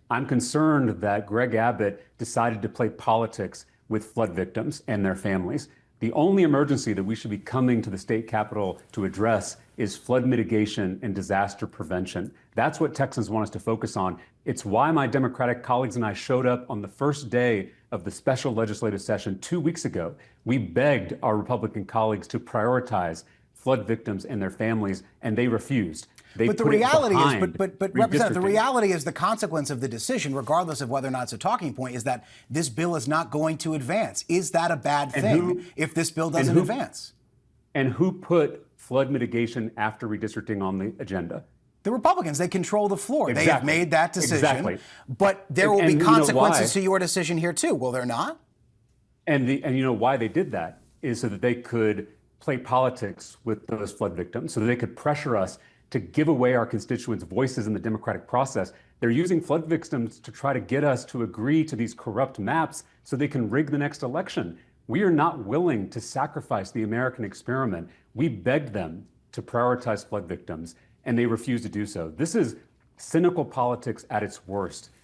I'm concerned that Greg Abbott decided to play politics with flood victims and their families. The only emergency that we should be coming to the state capitol to address is flood mitigation and disaster prevention. That's what Texans want us to focus on. It's why my Democratic colleagues and I showed up on the first day of the special legislative session 2 weeks ago. We begged our Republican colleagues to prioritize flood victims and their families, and they refused. But the reality is, Representative, the reality is the consequence of the decision, regardless of whether or not it's a talking point, is that this bill is not going to advance. Is that a bad thing if this bill doesn't advance? And who put flood mitigation after redistricting on the agenda? The Republicans. They control the floor. Exactly. They have made that decision. Exactly. But there will be consequences to your decision here, too. Will there not? And you know why they did that is so that they could play politics with those flood victims, so that they could pressure us to give away our constituents' voices in the democratic process. They're using flood victims to try to get us to agree to these corrupt maps so they can rig the next election. We are not willing to sacrifice the American experiment. We begged them to prioritize flood victims, and they refused to do so. This is cynical politics at its worst.